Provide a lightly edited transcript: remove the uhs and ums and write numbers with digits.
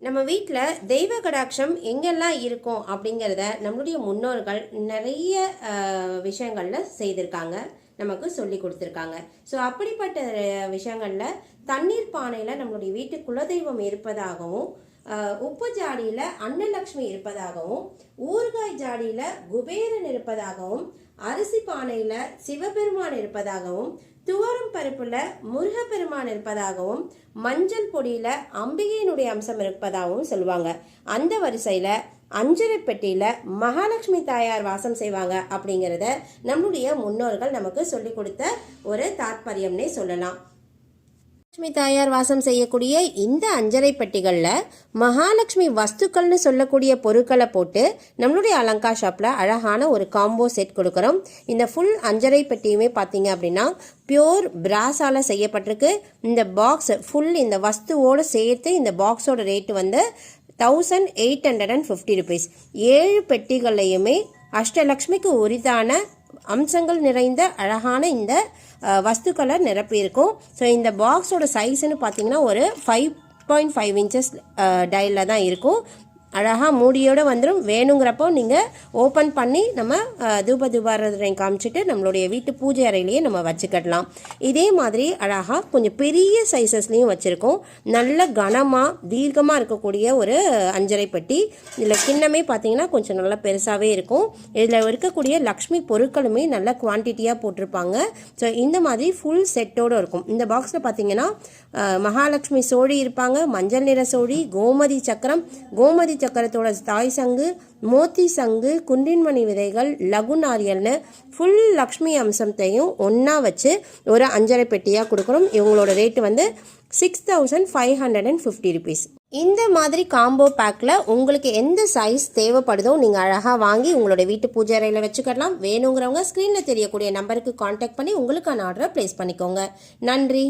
நம்ம வீட்டில் தெய்வ கடாட்சம் எங்கெல்லாம் இருக்கும் அப்படிங்கிறத நம்மளுடைய முன்னோர்கள் நிறைய விஷயங்களில் செய்திருக்காங்க, நமக்கு சொல்லி கொடுத்துருக்காங்க. ஸோ அப்படிப்பட்ட விஷயங்களில் தண்ணீர் பானையில் நம்மளுடைய வீட்டு குலதெய்வம் இருப்பதாகவும், உப்பு ஜாடியில் அன்னலக்ஷ்மி இருப்பதாகவும், ஊறுகாய் ஜாடியில் குபேரன் இருப்பதாகவும், அரிசி பானையில் சிவபெருமான் இருப்பதாகவும், துவரம் பருப்புல முருகப்பெருமான் இருப்பதாகவும், மஞ்சள் பொடியில அம்பிகையினுடைய அம்சம் இருப்பதாகவும் சொல்லுவாங்க. அந்த வரிசையில அஞ்சரை பெட்டியில மகாலட்சுமி தாயார் வாசம் செய்வாங்க அப்படிங்கிறத நம்முடைய முன்னோர்கள் நமக்கு சொல்லி கொடுத்த ஒரு தாற்பயம்னே சொல்லலாம். மகாலட்சுமி தாயார் வாசம் செய்யக்கூடிய இந்த அஞ்சரை பெட்டிகளில் மகாலட்சுமி வஸ்துக்கள்னு சொல்லக்கூடிய பொருட்களை போட்டு நம்மளுடைய அலங்கா ஷாப்பில் அழகான ஒரு காம்போ செட் கொடுக்குறோம். இந்த ஃபுல் அஞ்சரை பெட்டியுமே பார்த்தீங்க அப்படின்னா பியோர் பிராஸால் செய்யப்பட்டிருக்கு. இந்த பாக்ஸ் ஃபுல் இந்த வஸ்துவோடு சேர்த்து இந்த பாக்ஸோட ரேட்டு வந்து 1850 rupees. 7 பெட்டிகளையுமே அஷ்டலக்ஷ்மிக்கு உரித்தான அம்சங்கள் நிறைந்த அழகான இந்த வஸ்துக்களை நிரப்பியிருக்கும். ஸோ இந்த பாக்ஸோட சைஸ்ன்னு பார்த்தீங்கன்னா ஒரு 5.5 inches டைலில் தான் இருக்கும். அழகாக மூடியோடு வந்துடும். வேணுங்கிறப்போ நீங்கள் ஓப்பன் பண்ணி நம்ம தூபாரதனை காமிச்சிட்டு நம்மளுடைய வீட்டு பூஜை அறையிலேயே நம்ம வச்சுக்கிடலாம். இதே மாதிரி அழகாக கொஞ்சம் பெரிய சைஸஸ்லேயும் வச்சுருக்கோம். நல்ல கனமாக தீர்க்கமாக இருக்கக்கூடிய ஒரு அஞ்சரை பெட்டி. இதில் கிண்ணமே பார்த்தீங்கன்னா கொஞ்சம் நல்லா பெருசாகவே இருக்கும். இதில் இருக்கக்கூடிய லக்ஷ்மி பொருட்களுமே நல்ல குவான்டிட்டியாக போட்டிருப்பாங்க. ஸோ இந்த மாதிரி ஃபுல் செட்டோடு இருக்கும். இந்த பாக்ஸில் பார்த்தீங்கன்னா மகாலட்சுமி சோழி இருப்பாங்க, மஞ்சள் நிற சோழி, கோமதி சக்கரம், கோமதி சக்கரத்தோட தாய் சங்கு, மோத்தி சங்கு, குண்டின்மணி விதைகள், லகு நாரியல்னு ஃபுல் லக்ஷ்மி அம்சத்தையும் ஒன்றா வச்சு ஒரு அஞ்சரை பெட்டியாக கொடுக்குறோம். இவங்களோட ரேட்டு வந்து 6550 rupees. இந்த மாதிரி காம்போ பேக்கில் உங்களுக்கு எந்த சைஸ் தேவைப்படுதோ நீங்கள் அழகாக வாங்கி உங்களோட வீட்டு பூஜை அறையில் வச்சுக்கலாம். வேணுங்கிறவங்க ஸ்க்ரீனில் தெரியக்கூடிய நம்பருக்கு கான்டாக்ட் பண்ணி உங்களுக்கான ஆர்டரை ப்ளேஸ் பண்ணிக்கோங்க. நன்றி.